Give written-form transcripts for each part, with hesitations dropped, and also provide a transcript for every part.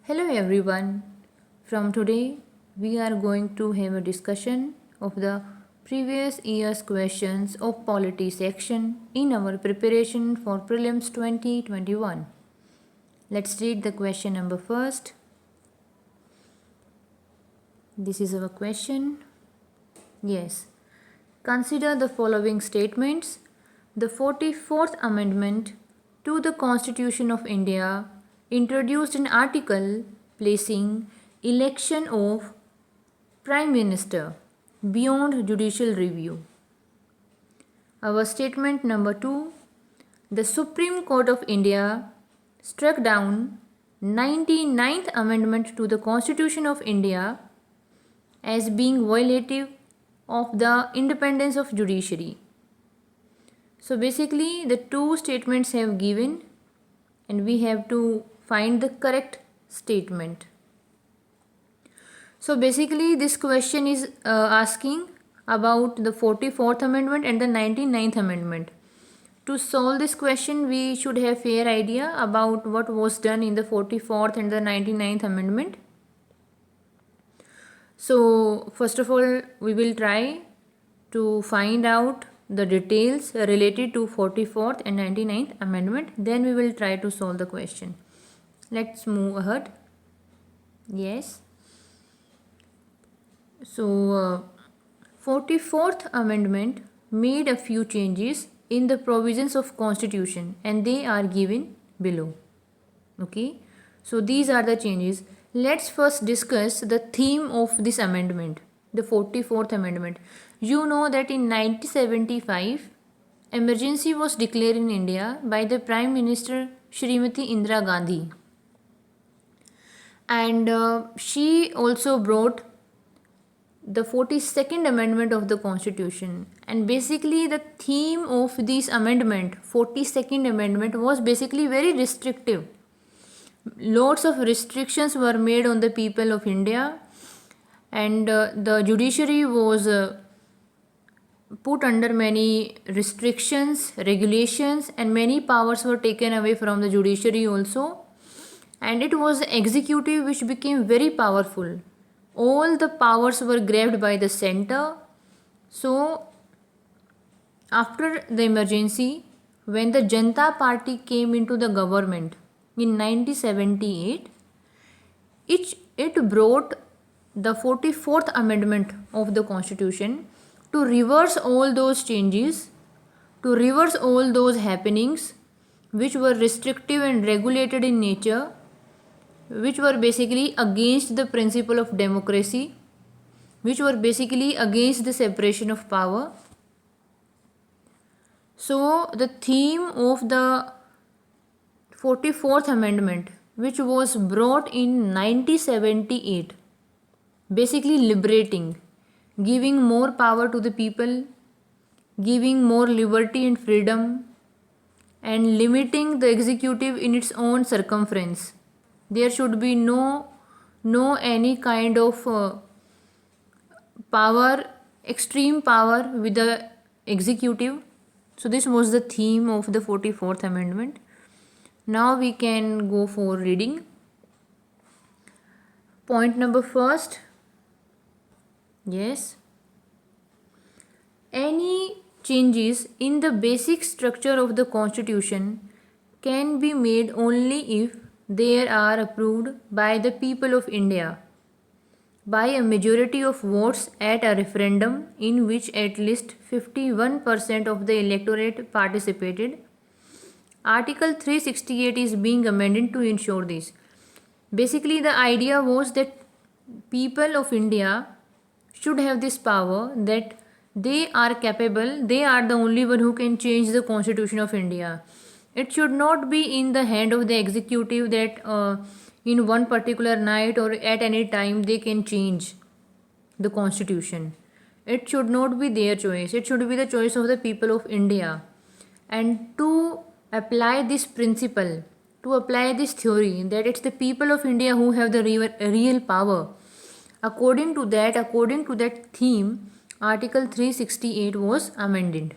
Hello everyone. From today, we are going to have a discussion of the previous year's questions of polity section in our preparation for prelims 2021. Let's read the question number first. This is our question. Yes. Consider the following statements. The 44th Amendment to the Constitution of India introduced an article placing election of Prime Minister beyond judicial review. Our statement number 2. The Supreme Court of India struck down 99th Amendment to the Constitution of India as being violative of the independence of judiciary. So basically the two statements have given and we have to find the correct statement. So basically this question is asking about the 44th Amendment and the 99th Amendment. To solve this question, we should have fair idea about what was done in the 44th and the 99th Amendment. So first of all, we will try to find out the details related to 44th and 99th Amendment. Then we will try to solve the question. Let's move ahead. Yes. So 44th Amendment made a few changes in the provisions of Constitution and they are given below. Okay. So these are the changes. Let's first discuss the theme of this amendment, the 44th Amendment. You know that in 1975, emergency was declared in India by the Prime Minister Shrimati Indira Gandhi. And she also brought the 42nd Amendment of the Constitution. And basically the theme of this amendment, 42nd Amendment, was basically very restrictive. Lots of restrictions were made on the people of India and the judiciary was put under many restrictions, regulations, and many powers were taken away from the judiciary also. And it was the executive which became very powerful. All the powers were grabbed by the center. So after the emergency, when the Janata Party came into the government in 1978, it brought the 44th Amendment of the Constitution to reverse all those changes, to reverse all those happenings which were restrictive and regulated in nature, which were basically against the principle of democracy, which were basically against the separation of power. So the theme of the 44th Amendment, which was brought in 1978, basically liberating, giving more power to the people, giving more liberty and freedom, and limiting the executive in its own circumference. There should be no any kind of power, extreme power with the executive. So this was the theme of the 44th Amendment. Now we can go for reading. Point number first. Yes. Any changes in the basic structure of the Constitution can be made only if they are approved by the people of India by a majority of votes at a referendum in which at least 51% of the electorate participated. Article 368 is being amended to ensure this. Basically, the idea was that people of India should have this power, that they are capable, they are the only one who can change the Constitution of India. It should not be in the hand of the executive that in one particular night or at any time they can change the Constitution. It should not be their choice. It should be the choice of the people of India. And to apply this principle, to apply this theory that it's the people of India who have the real power, according to that theme, Article 368 was amended.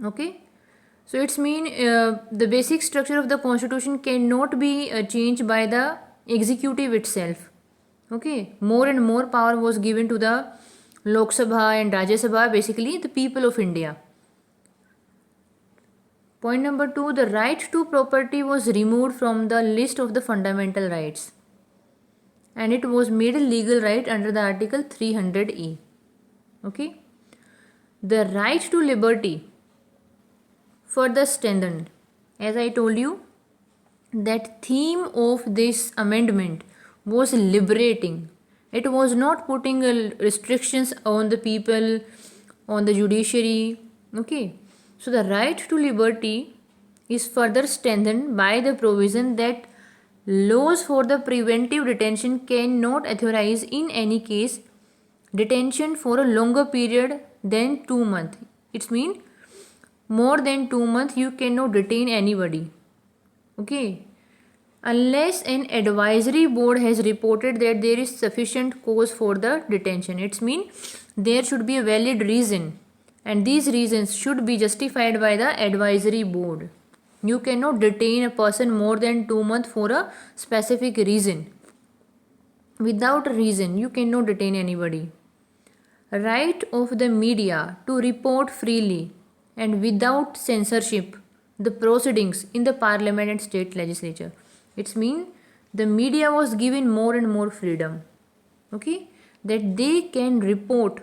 Okay. So it's mean the basic structure of the Constitution cannot be changed by the executive itself. Okay, more and more power was given to the Lok Sabha and Rajya Sabha, basically the people of India. Point number 2, the right to property was removed from the list of the fundamental rights and it was made a legal right under the Article 300E. Okay, the right to liberty further strengthened. As I told you, that theme of this amendment was liberating. It was not putting restrictions on the people, on the judiciary. Okay, so the right to liberty is further strengthened by the provision that laws for the preventive detention cannot authorize in any case detention for a longer period than 2 months. It means more than 2 months you cannot detain anybody. Okay, unless an advisory board has reported that there is sufficient cause for the detention. It means there should be a valid reason and these reasons should be justified by the advisory board. You cannot detain a person more than 2 months for a specific reason. Without a reason, you cannot detain anybody. Right of the media to report freely and without censorship the proceedings in the parliament and state legislature. It means the media was given more and more freedom. Okay, that they can report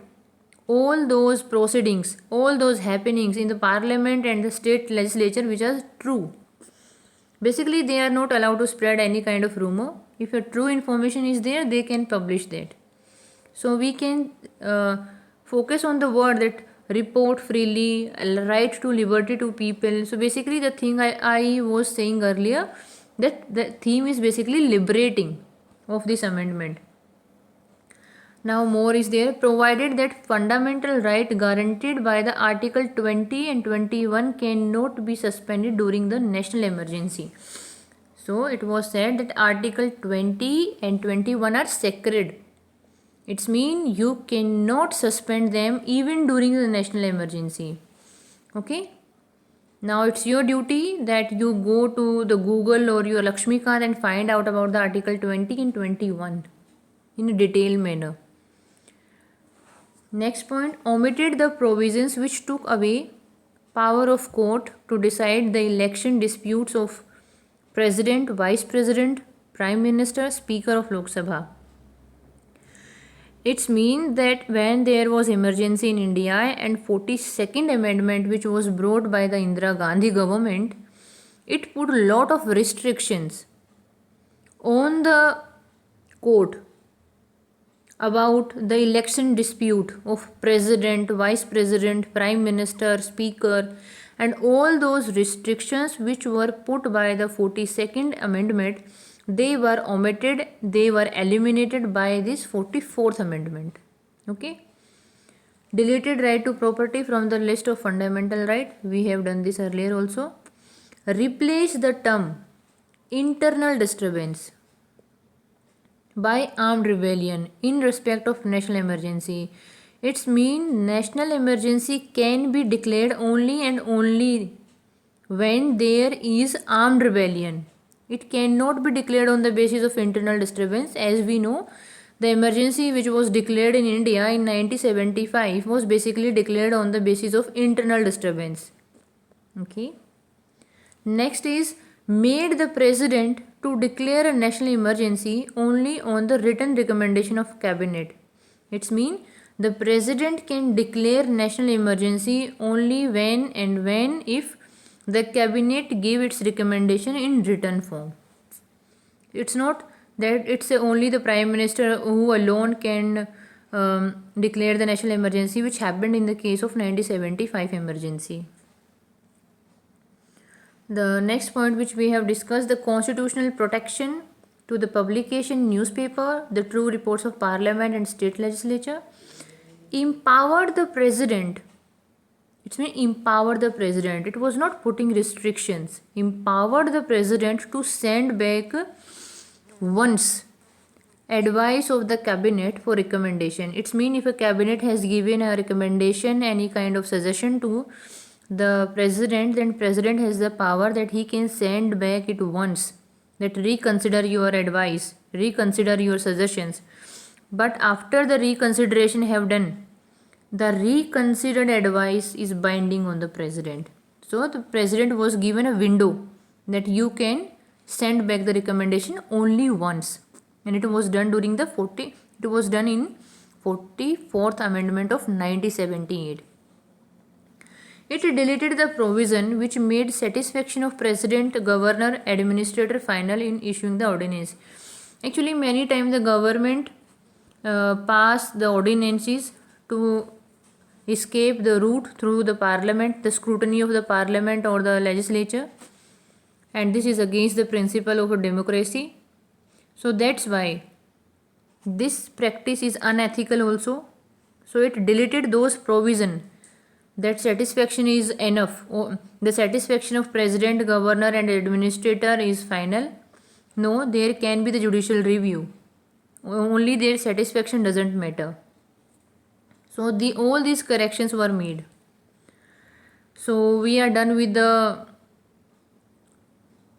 all those proceedings, all those happenings in the parliament and the state legislature which are true. Basically, they are not allowed to spread any kind of rumor. If a true information is there, they can publish that. So we can focus on the word that report freely, right to liberty to people. So basically the thing I was saying earlier, that the theme is basically liberating of this amendment. Now more is there, provided that fundamental right guaranteed by the Article 20 and 21 cannot be suspended during the national emergency. So it was said that Article 20 and 21 are sacred. It means you cannot suspend them even during the national emergency. Okay. Now it's your duty that you go to the Google or your Lakshmikant and find out about the Article 20 and 21 in a detailed manner. Next point, omitted the provisions which took away power of court to decide the election disputes of President, Vice President, Prime Minister, Speaker of Lok Sabha. It means that when there was emergency in India and 42nd amendment which was brought by the Indira Gandhi government, it put a lot of restrictions on the court about the election dispute of President, Vice President, Prime Minister, Speaker, and all those restrictions which were put by the 42nd amendment, they were omitted, they were eliminated by this 44th amendment. Okay. Deleted right to property from the list of fundamental right. We have done this earlier also. Replace the term internal disturbance by armed rebellion in respect of national emergency. It's mean national emergency can be declared only and only when there is armed rebellion. It cannot be declared on the basis of internal disturbance. As we know, the emergency which was declared in India in 1975 was basically declared on the basis of internal disturbance. Okay. Next is made the president to declare a national emergency only on the written recommendation of cabinet. It means the president can declare national emergency only when and when if the cabinet gave its recommendation in written form. It's not that it's only the prime minister who alone can declare the national emergency, which happened in the case of 1975 emergency. The next point which we have discussed, the constitutional protection to the publication newspaper, the true reports of parliament and state legislature, empowered the president. It means empower the president. It was not putting restrictions. Empowered the president to send back once advice of the cabinet for recommendation. It means if a cabinet has given a recommendation, any kind of suggestion to the president, then president has the power that he can send back it once that reconsider your advice, reconsider your suggestions. But after the reconsideration have done, the reconsidered advice is binding on the president. So the president was given a window that you can send back the recommendation only once, and it was done during the it was done in 44th amendment of 1978. It deleted the provision which made satisfaction of president, governor, administrator final in issuing the ordinance. Actually, many times the government pass the ordinances to escape the route through the parliament, the scrutiny of the parliament or the legislature, and this is against the principle of a democracy. So that's why this practice is unethical also. So it deleted those provision that satisfaction is enough. The satisfaction of president, governor and administrator is final. No, there can be the judicial review. Only their satisfaction doesn't matter. So all these corrections were made. So we are done with the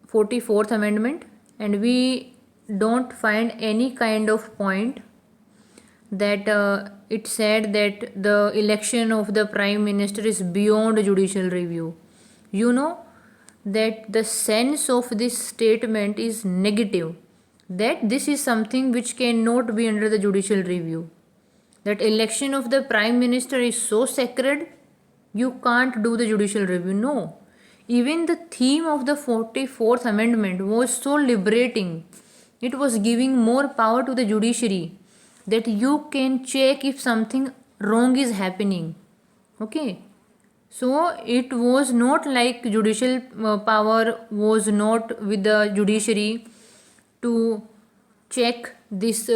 44th amendment, and we don't find any kind of point that it said that the election of the prime minister is beyond judicial review. You know that the sense of this statement is negative, that this is something which cannot be under the judicial review, that election of the prime minister is so sacred you can't do the judicial review. No, even the theme of the 44th amendment was so liberating. It was giving more power to the judiciary, that you can check if something wrong is happening. Okay, so it was not like judicial power was not with the judiciary to check this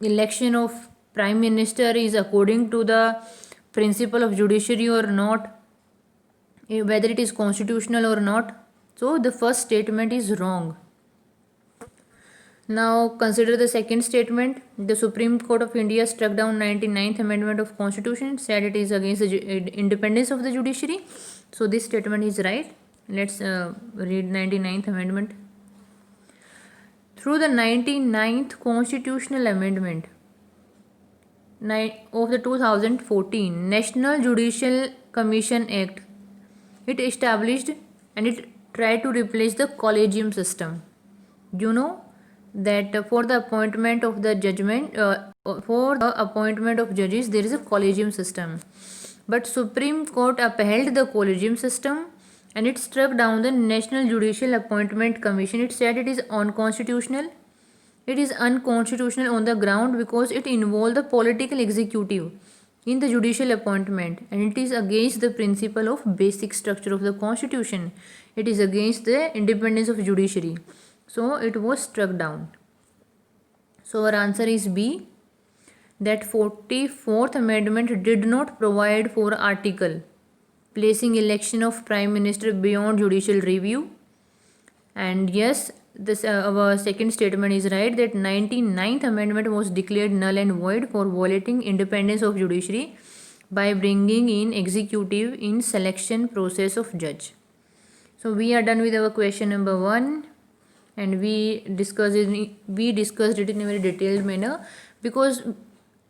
election of prime minister is according to the principle of judiciary or not, whether it is constitutional or not. So the first statement is wrong. Now consider the second statement. The Supreme Court of India struck down 99th Amendment of Constitution, said it is against the independence of the judiciary. So this statement is right. Let's read 99th Amendment. Through the 99th Constitutional Amendment of the 2014 National Judicial Commission Act, it established and it tried to replace the collegium system. You know that for the appointment of the appointment of judges there is a collegium system, but Supreme Court upheld the collegium system and it struck down the National Judicial Appointment Commission. It said it is unconstitutional. It is unconstitutional on the ground because it involved the political executive in the judicial appointment, and it is against the principle of basic structure of the constitution. It is against the independence of judiciary. So it was struck down. So our answer is B, that 44th amendment did not provide for article placing election of prime minister beyond judicial review. And yes, this our second statement is right, that 99th amendment was declared null and void for violating independence of judiciary by bringing in executive in selection process of judge. So we are done with our question number 1, and we discussed it in a very detailed manner, because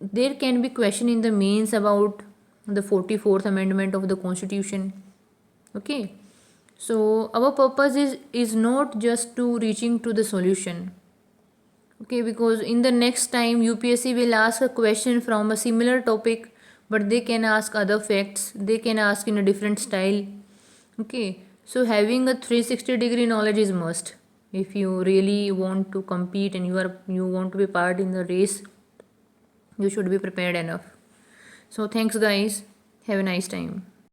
there can be question in the mains about the 44th amendment of the constitution. Okay, so our purpose is not just to reaching to the solution. Okay, because in the next time UPSC will ask a question from a similar topic, but they can ask other facts, they can ask in a different style. Okay, so having a 360-degree knowledge is must if you really want to compete and you want to be part in the race. You should be prepared enough. So thanks guys, have a nice time.